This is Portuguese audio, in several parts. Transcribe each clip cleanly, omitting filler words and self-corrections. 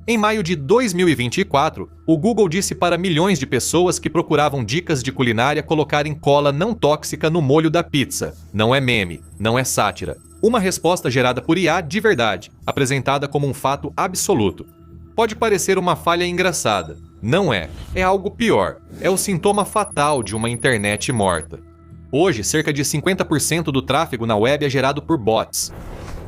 Em maio de 2024, o Google disse para milhões de pessoas que procuravam dicas de culinária colocarem cola não tóxica no molho da pizza. Não é meme, não é sátira. Uma resposta gerada por IA de verdade, apresentada como um fato absoluto. Pode parecer uma falha engraçada. Não é. É algo pior. É o sintoma fatal de uma internet morta. Hoje, cerca de 50% do tráfego na web é gerado por bots.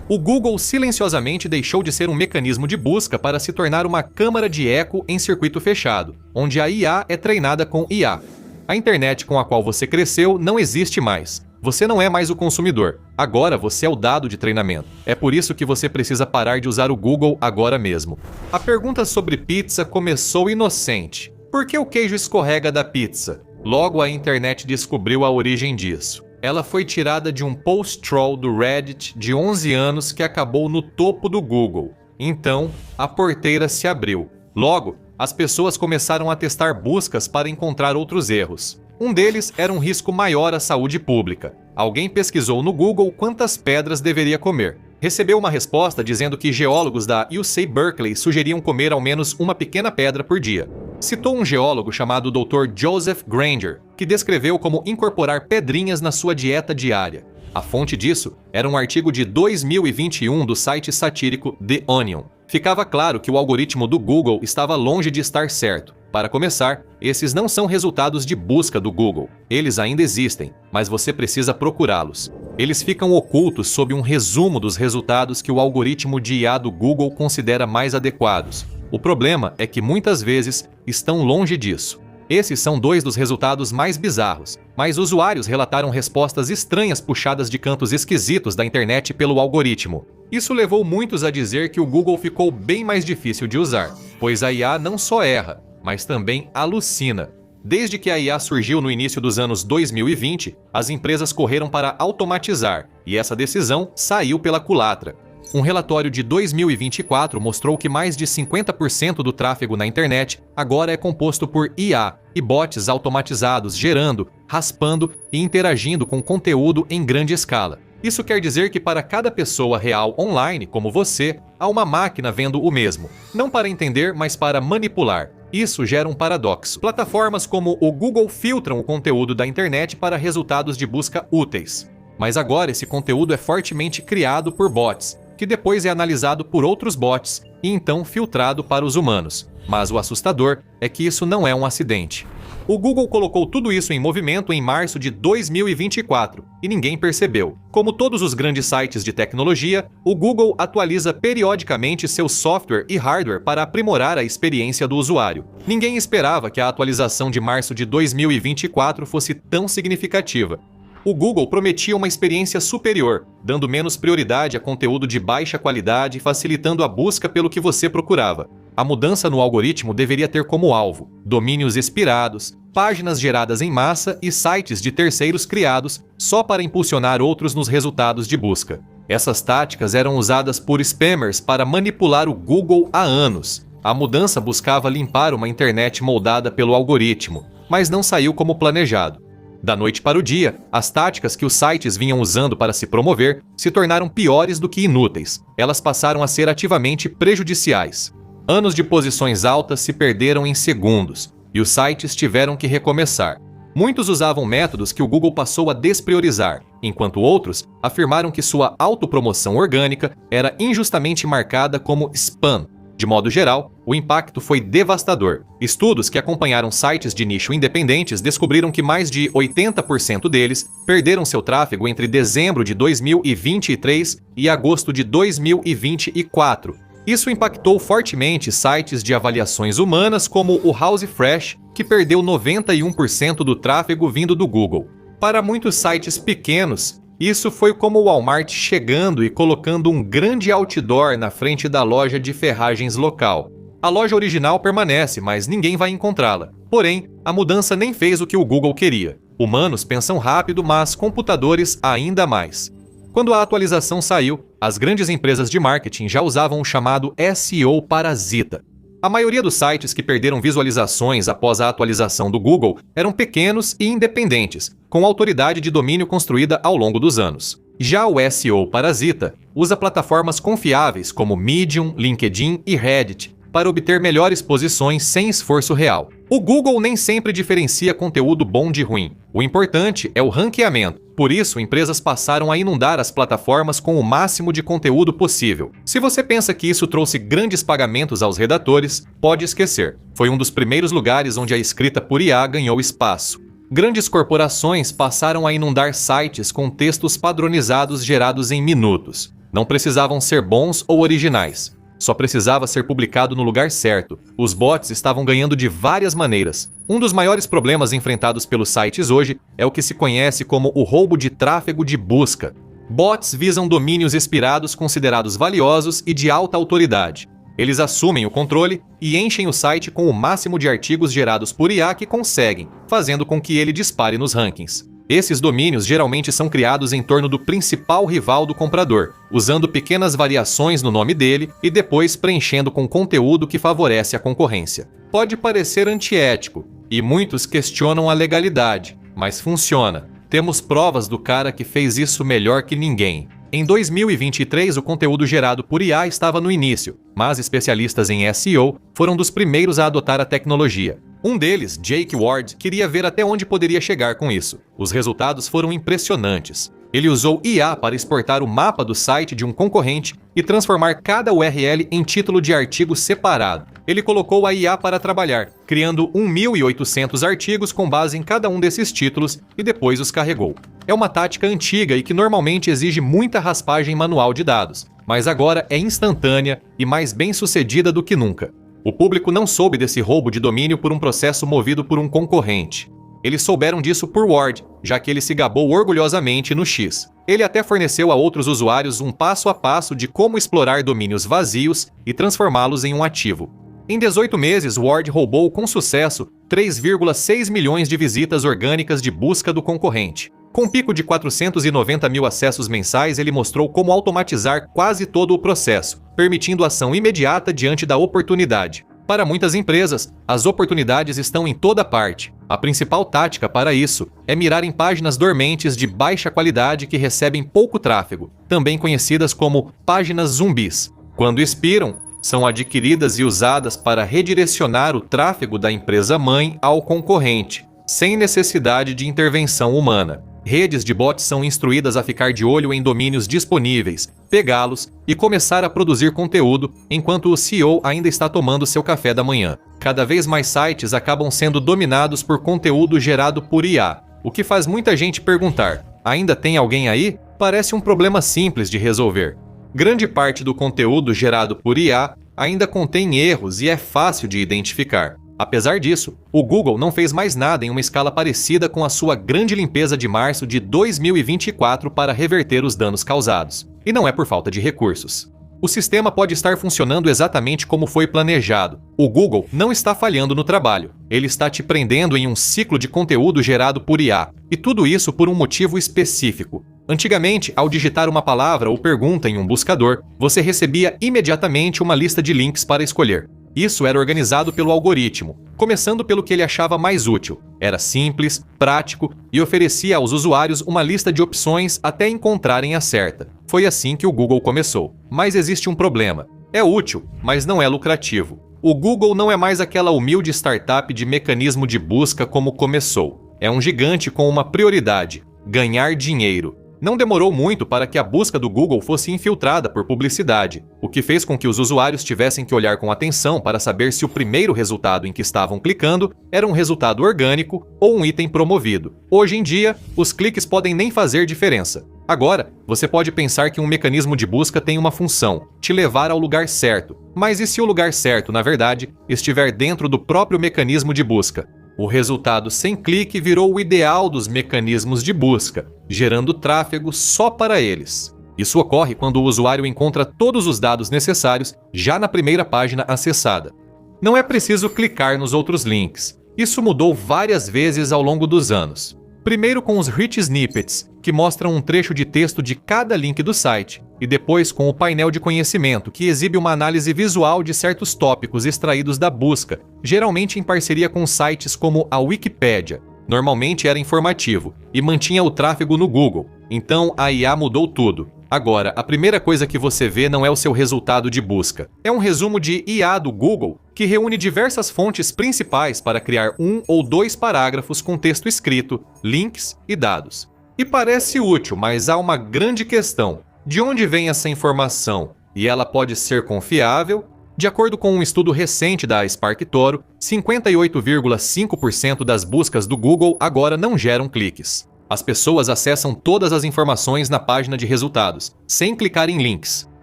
O Google silenciosamente deixou de ser um mecanismo de busca para se tornar uma câmara de eco em circuito fechado, onde a IA é treinada com IA. A internet com a qual você cresceu não existe mais. Você não é mais o consumidor. Agora você é o dado de treinamento. É por isso que você precisa parar de usar o Google agora mesmo. A pergunta sobre pizza começou inocente. Por que o queijo escorrega da pizza? Logo a internet descobriu a origem disso. Ela foi tirada de um post-troll do Reddit de 11 anos que acabou no topo do Google. Então, a porteira se abriu. Logo, as pessoas começaram a testar buscas para encontrar outros erros. Um deles era um risco maior à saúde pública. Alguém pesquisou no Google quantas pedras deveria comer. Recebeu uma resposta dizendo que geólogos da UC Berkeley sugeriam comer ao menos uma pequena pedra por dia. Citou um geólogo chamado Dr. Joseph Granger, que descreveu como incorporar pedrinhas na sua dieta diária. A fonte disso era um artigo de 2021 do site satírico The Onion. Ficava claro que o algoritmo do Google estava longe de estar certo. Para começar, esses não são resultados de busca do Google. Eles ainda existem, mas você precisa procurá-los. Eles ficam ocultos sob um resumo dos resultados que o algoritmo de IA do Google considera mais adequados. O problema é que muitas vezes estão longe disso. Esses são dois dos resultados mais bizarros, mas usuários relataram respostas estranhas puxadas de cantos esquisitos da internet pelo algoritmo. Isso levou muitos a dizer que o Google ficou bem mais difícil de usar, pois a IA não só erra, mas também alucina. Desde que a IA surgiu no início dos anos 2020, as empresas correram para automatizar, e essa decisão saiu pela culatra. Um relatório de 2024 mostrou que mais de 50% do tráfego na internet agora é composto por IA e bots automatizados gerando, raspando e interagindo com conteúdo em grande escala. Isso quer dizer que para cada pessoa real online, como você, há uma máquina vendo o mesmo, não para entender, mas para manipular. Isso gera um paradoxo. Plataformas como o Google filtram o conteúdo da internet para resultados de busca úteis. Mas agora esse conteúdo é fortemente criado por bots, que depois é analisado por outros bots e então filtrado para os humanos. Mas o assustador é que isso não é um acidente. O Google colocou tudo isso em movimento em março de 2024 e ninguém percebeu. Como todos os grandes sites de tecnologia, o Google atualiza periodicamente seu software e hardware para aprimorar a experiência do usuário. Ninguém esperava que a atualização de março de 2024 fosse tão significativa. O Google prometia uma experiência superior, dando menos prioridade a conteúdo de baixa qualidade e facilitando a busca pelo que você procurava. A mudança no algoritmo deveria ter como alvo domínios expirados, páginas geradas em massa e sites de terceiros criados só para impulsionar outros nos resultados de busca. Essas táticas eram usadas por spammers para manipular o Google há anos. A mudança buscava limpar uma internet moldada pelo algoritmo, mas não saiu como planejado. Da noite para o dia, as táticas que os sites vinham usando para se promover se tornaram piores do que inúteis. Elas passaram a ser ativamente prejudiciais. Anos de posições altas se perderam em segundos, e os sites tiveram que recomeçar. Muitos usavam métodos que o Google passou a despriorizar, enquanto outros afirmaram que sua autopromoção orgânica era injustamente marcada como spam. De modo geral, o impacto foi devastador. Estudos que acompanharam sites de nicho independentes descobriram que mais de 80% deles perderam seu tráfego entre dezembro de 2023 e agosto de 2024. Isso impactou fortemente sites de avaliações humanas como o HouseFresh, que perdeu 91% do tráfego vindo do Google. Para muitos sites pequenos, isso foi como o Walmart chegando e colocando um grande outdoor na frente da loja de ferragens local. A loja original permanece, mas ninguém vai encontrá-la. Porém, a mudança nem fez o que o Google queria. Humanos pensam rápido, mas computadores ainda mais. Quando a atualização saiu, as grandes empresas de marketing já usavam o chamado SEO parasita. A maioria dos sites que perderam visualizações após a atualização do Google eram pequenos e independentes, com autoridade de domínio construída ao longo dos anos. Já o SEO parasita usa plataformas confiáveis como Medium, LinkedIn e Reddit. para obter melhores posições sem esforço real. O Google nem sempre diferencia conteúdo bom de ruim. O importante é o ranqueamento. Por isso, empresas passaram a inundar as plataformas com o máximo de conteúdo possível. Se você pensa que isso trouxe grandes pagamentos aos redatores, pode esquecer. Foi um dos primeiros lugares onde a escrita por IA ganhou espaço. Grandes corporações passaram a inundar sites com textos padronizados gerados em minutos. Não precisavam ser bons ou originais. Só precisava ser publicado no lugar certo. Os bots estavam ganhando de várias maneiras. Um dos maiores problemas enfrentados pelos sites hoje é o que se conhece como o roubo de tráfego de busca. Bots visam domínios expirados considerados valiosos e de alta autoridade. Eles assumem o controle e enchem o site com o máximo de artigos gerados por IA que conseguem, fazendo com que ele dispare nos rankings. Esses domínios geralmente são criados em torno do principal rival do comprador, usando pequenas variações no nome dele e depois preenchendo com conteúdo que favorece a concorrência. Pode parecer antiético, e muitos questionam a legalidade, mas funciona. Temos provas do cara que fez isso melhor que ninguém. Em 2023, o conteúdo gerado por IA estava no início, mas especialistas em SEO foram dos primeiros a adotar a tecnologia. Um deles, Jake Ward, queria ver até onde poderia chegar com isso. Os resultados foram impressionantes. Ele usou IA para exportar o mapa do site de um concorrente e transformar cada URL em título de artigo separado. Ele colocou a IA para trabalhar, criando 1.800 artigos com base em cada um desses títulos e depois os carregou. É uma tática antiga e que normalmente exige muita raspagem manual de dados, mas agora é instantânea e mais bem-sucedida do que nunca. O público não soube desse roubo de domínio por um processo movido por um concorrente. Eles souberam disso por Ward, já que ele se gabou orgulhosamente no X. Ele até forneceu a outros usuários um passo a passo de como explorar domínios vazios e transformá-los em um ativo. Em 18 meses, Ward roubou com sucesso 3,6 milhões de visitas orgânicas de busca do concorrente. Com um pico de 490 mil acessos mensais, ele mostrou como automatizar quase todo o processo, permitindo ação imediata diante da oportunidade. Para muitas empresas, as oportunidades estão em toda parte. A principal tática para isso é mirar em páginas dormentes de baixa qualidade que recebem pouco tráfego, também conhecidas como páginas zumbis. Quando expiram, são adquiridas e usadas para redirecionar o tráfego da empresa-mãe ao concorrente, sem necessidade de intervenção humana. Redes de bots são instruídas a ficar de olho em domínios disponíveis, pegá-los e começar a produzir conteúdo enquanto o CEO ainda está tomando seu café da manhã. Cada vez mais sites acabam sendo dominados por conteúdo gerado por IA, o que faz muita gente perguntar: ainda tem alguém aí? Parece um problema simples de resolver. Grande parte do conteúdo gerado por IA ainda contém erros e é fácil de identificar. Apesar disso, o Google não fez mais nada em uma escala parecida com a sua grande limpeza de março de 2024 para reverter os danos causados. E não é por falta de recursos. O sistema pode estar funcionando exatamente como foi planejado. O Google não está falhando no trabalho. Ele está te prendendo em um ciclo de conteúdo gerado por IA. E tudo isso por um motivo específico. Antigamente, ao digitar uma palavra ou pergunta em um buscador, você recebia imediatamente uma lista de links para escolher. Isso era organizado pelo algoritmo, começando pelo que ele achava mais útil. Era simples, prático e oferecia aos usuários uma lista de opções até encontrarem a certa. Foi assim que o Google começou. Mas existe um problema. É útil, mas não é lucrativo. O Google não é mais aquela humilde startup de mecanismo de busca como começou. É um gigante com uma prioridade: ganhar dinheiro. Não demorou muito para que a busca do Google fosse infiltrada por publicidade, o que fez com que os usuários tivessem que olhar com atenção para saber se o primeiro resultado em que estavam clicando era um resultado orgânico ou um item promovido. Hoje em dia, os cliques podem nem fazer diferença. Agora, você pode pensar que um mecanismo de busca tem uma função: te levar ao lugar certo. Mas e se o lugar certo, na verdade, estiver dentro do próprio mecanismo de busca? O resultado sem clique virou o ideal dos mecanismos de busca, gerando tráfego só para eles. Isso ocorre quando o usuário encontra todos os dados necessários já na primeira página acessada. Não é preciso clicar nos outros links. Isso mudou várias vezes ao longo dos anos. Primeiro com os Rich Snippets, que mostram um trecho de texto de cada link do site, e depois com o painel de conhecimento, que exibe uma análise visual de certos tópicos extraídos da busca, geralmente em parceria com sites como a Wikipédia. Normalmente era informativo e mantinha o tráfego no Google, então a IA mudou tudo. Agora, a primeira coisa que você vê não é o seu resultado de busca. É um resumo de IA do Google que reúne diversas fontes principais para criar 1 ou 2 parágrafos com texto escrito, links e dados. E parece útil, mas há uma grande questão. De onde vem essa informação? E ela pode ser confiável? De acordo com um estudo recente da SparkToro, 58,5% das buscas do Google agora não geram cliques. As pessoas acessam todas as informações na página de resultados, sem clicar em links.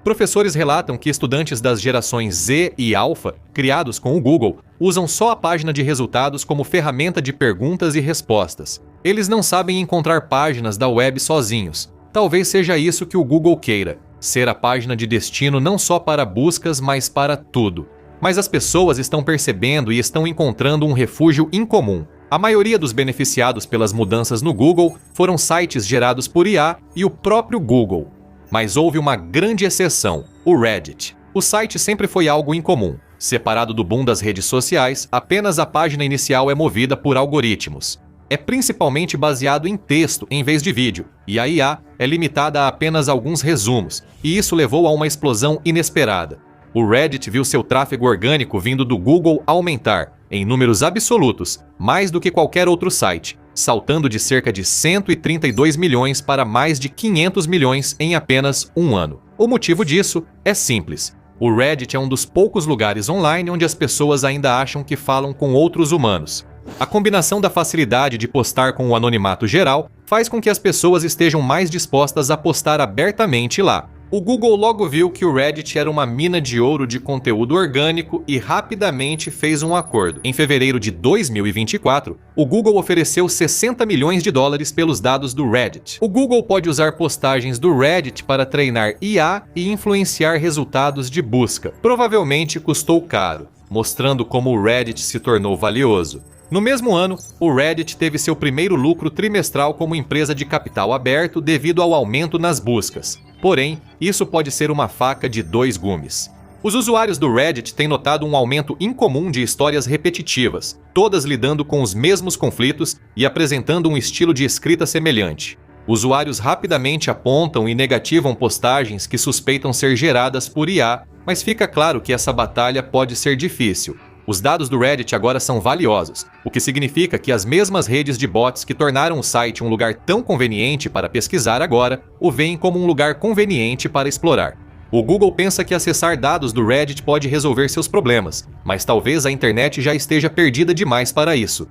Professores relatam que estudantes das gerações Z e Alpha, criados com o Google, usam só a página de resultados como ferramenta de perguntas e respostas. Eles não sabem encontrar páginas da web sozinhos. Talvez seja isso que o Google queira, ser a página de destino não só para buscas, mas para tudo. Mas as pessoas estão percebendo e estão encontrando um refúgio incomum. A maioria dos beneficiados pelas mudanças no Google foram sites gerados por IA e o próprio Google. Mas houve uma grande exceção, o Reddit. O site sempre foi algo incomum. Separado do boom das redes sociais, apenas a página inicial é movida por algoritmos. É principalmente baseado em texto em vez de vídeo, e a IA é limitada a apenas alguns resumos, e isso levou a uma explosão inesperada. O Reddit viu seu tráfego orgânico vindo do Google aumentar, em números absolutos, mais do que qualquer outro site, saltando de cerca de 132 milhões para mais de 500 milhões em apenas um ano. O motivo disso é simples. O Reddit é um dos poucos lugares online onde as pessoas ainda acham que falam com outros humanos. A combinação da facilidade de postar com o anonimato geral faz com que as pessoas estejam mais dispostas a postar abertamente lá. O Google logo viu que o Reddit era uma mina de ouro de conteúdo orgânico e rapidamente fez um acordo. Em fevereiro de 2024, o Google ofereceu 60 milhões de dólares pelos dados do Reddit. O Google pode usar postagens do Reddit para treinar IA e influenciar resultados de busca. Provavelmente custou caro, mostrando como o Reddit se tornou valioso. No mesmo ano, o Reddit teve seu primeiro lucro trimestral como empresa de capital aberto devido ao aumento nas buscas. Porém, isso pode ser uma faca de dois gumes. Os usuários do Reddit têm notado um aumento incomum de histórias repetitivas, todas lidando com os mesmos conflitos e apresentando um estilo de escrita semelhante. Usuários rapidamente apontam e negativam postagens que suspeitam ser geradas por IA, mas fica claro que essa batalha pode ser difícil. Os dados do Reddit agora são valiosos, o que significa que as mesmas redes de bots que tornaram o site um lugar tão conveniente para pesquisar agora, o veem como um lugar conveniente para explorar. O Google pensa que acessar dados do Reddit pode resolver seus problemas, mas talvez a internet já esteja perdida demais para isso.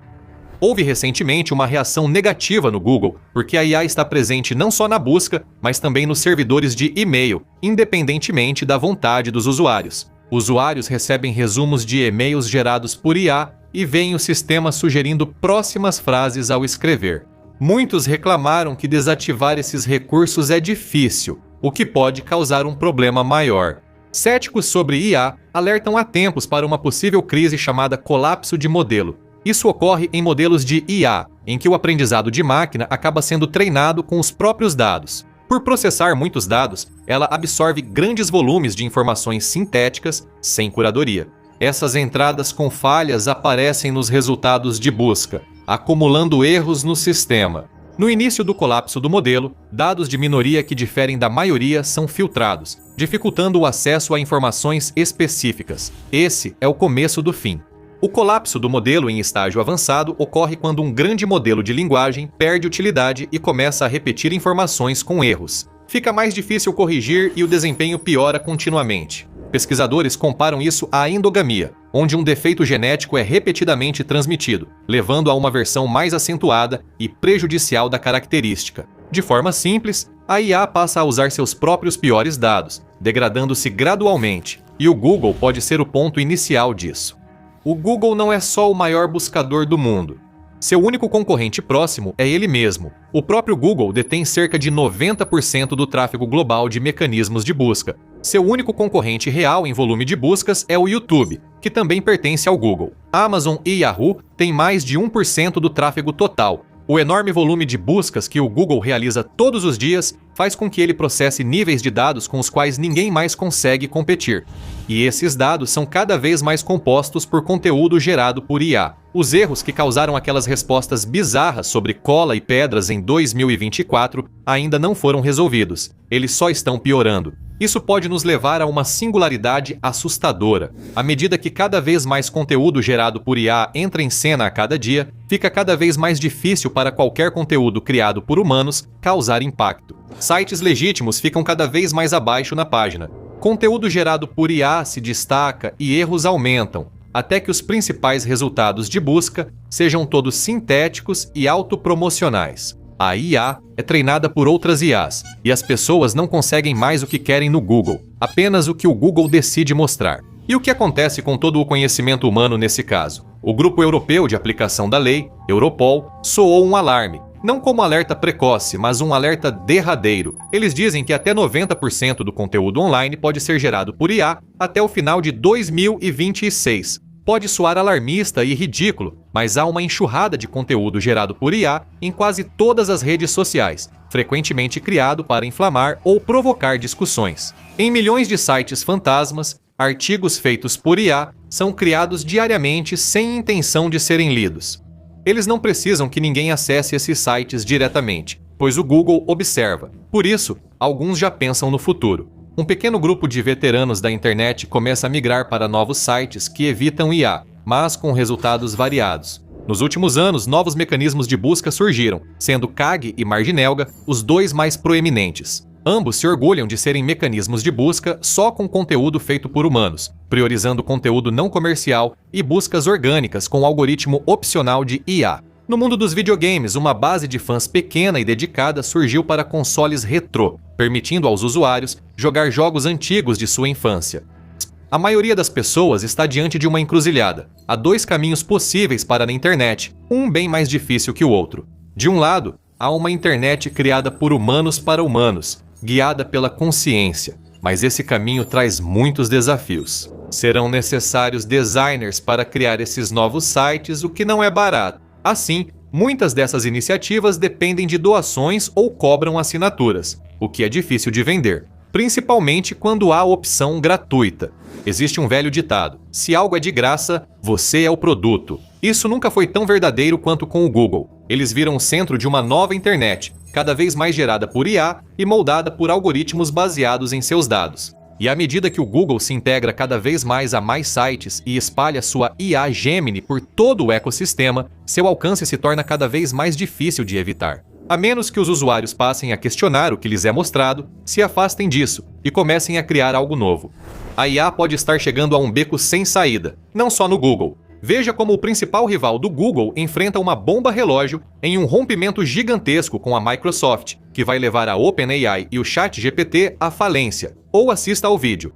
Houve recentemente uma reação negativa no Google, porque a IA está presente não só na busca, mas também nos servidores de e-mail, independentemente da vontade dos usuários. Usuários recebem resumos de e-mails gerados por IA e veem o sistema sugerindo próximas frases ao escrever. Muitos reclamaram que desativar esses recursos é difícil, o que pode causar um problema maior. Céticos sobre IA alertam há tempos para uma possível crise chamada colapso de modelo. Isso ocorre em modelos de IA, em que o aprendizado de máquina acaba sendo treinado com os próprios dados. Por processar muitos dados, ela absorve grandes volumes de informações sintéticas sem curadoria. Essas entradas com falhas aparecem nos resultados de busca, acumulando erros no sistema. No início do colapso do modelo, dados de minoria que diferem da maioria são filtrados, dificultando o acesso a informações específicas. Esse é o começo do fim. O colapso do modelo em estágio avançado ocorre quando um grande modelo de linguagem perde utilidade e começa a repetir informações com erros. Fica mais difícil corrigir e o desempenho piora continuamente. Pesquisadores comparam isso à endogamia, onde um defeito genético é repetidamente transmitido, levando a uma versão mais acentuada e prejudicial da característica. De forma simples, a IA passa a usar seus próprios piores dados, degradando-se gradualmente, e o Google pode ser o ponto inicial disso. O Google não é só o maior buscador do mundo. Seu único concorrente próximo é ele mesmo. O próprio Google detém cerca de 90% do tráfego global de mecanismos de busca. Seu único concorrente real em volume de buscas é o YouTube, que também pertence ao Google. Amazon e Yahoo têm mais de 1% do tráfego total. O enorme volume de buscas que o Google realiza todos os dias faz com que ele processe níveis de dados com os quais ninguém mais consegue competir. E esses dados são cada vez mais compostos por conteúdo gerado por IA. Os erros que causaram aquelas respostas bizarras sobre cola e pedras em 2024 ainda não foram resolvidos. Eles só estão piorando. Isso pode nos levar a uma singularidade assustadora. À medida que cada vez mais conteúdo gerado por IA entra em cena a cada dia, fica cada vez mais difícil para qualquer conteúdo criado por humanos causar impacto. Sites legítimos ficam cada vez mais abaixo na página. Conteúdo gerado por IA se destaca e erros aumentam, até que os principais resultados de busca sejam todos sintéticos e autopromocionais. A IA é treinada por outras IAs, e as pessoas não conseguem mais o que querem no Google, apenas o que o Google decide mostrar. E o que acontece com todo o conhecimento humano nesse caso? O Grupo Europeu de Aplicação da Lei, Europol, soou um alarme, não como alerta precoce, mas um alerta derradeiro. Eles dizem que até 90% do conteúdo online pode ser gerado por IA até o final de 2026. Pode soar alarmista e ridículo, mas há uma enxurrada de conteúdo gerado por IA em quase todas as redes sociais, frequentemente criado para inflamar ou provocar discussões. Em milhões de sites fantasmas, artigos feitos por IA são criados diariamente sem intenção de serem lidos. Eles não precisam que ninguém acesse esses sites diretamente, pois o Google observa. Por isso, alguns já pensam no futuro. Um pequeno grupo de veteranos da internet começa a migrar para novos sites que evitam IA, mas com resultados variados. Nos últimos anos, novos mecanismos de busca surgiram, sendo Kaggle e Marginelga os dois mais proeminentes. Ambos se orgulham de serem mecanismos de busca só com conteúdo feito por humanos, priorizando conteúdo não comercial e buscas orgânicas com algoritmo opcional de IA. No mundo dos videogames, uma base de fãs pequena e dedicada surgiu para consoles retrô, permitindo aos usuários jogar jogos antigos de sua infância. A maioria das pessoas está diante de uma encruzilhada. Há dois caminhos possíveis para a internet, um bem mais difícil que o outro. De um lado, há uma internet criada por humanos para humanos, guiada pela consciência, mas esse caminho traz muitos desafios. Serão necessários designers para criar esses novos sites, o que não é barato. Assim, muitas dessas iniciativas dependem de doações ou cobram assinaturas, o que é difícil de vender, principalmente quando há opção gratuita. Existe um velho ditado: se algo é de graça, você é o produto. Isso nunca foi tão verdadeiro quanto com o Google. Eles viram o centro de uma nova internet, cada vez mais gerada por IA e moldada por algoritmos baseados em seus dados. E à medida que o Google se integra cada vez mais a mais sites e espalha sua IA Gemini por todo o ecossistema, seu alcance se torna cada vez mais difícil de evitar. A menos que os usuários passem a questionar o que lhes é mostrado, se afastem disso e comecem a criar algo novo. A IA pode estar chegando a um beco sem saída, não só no Google. Veja como o principal rival do Google enfrenta uma bomba relógio em um rompimento gigantesco com a Microsoft, que vai levar a OpenAI e o ChatGPT à falência. Ou assista ao vídeo.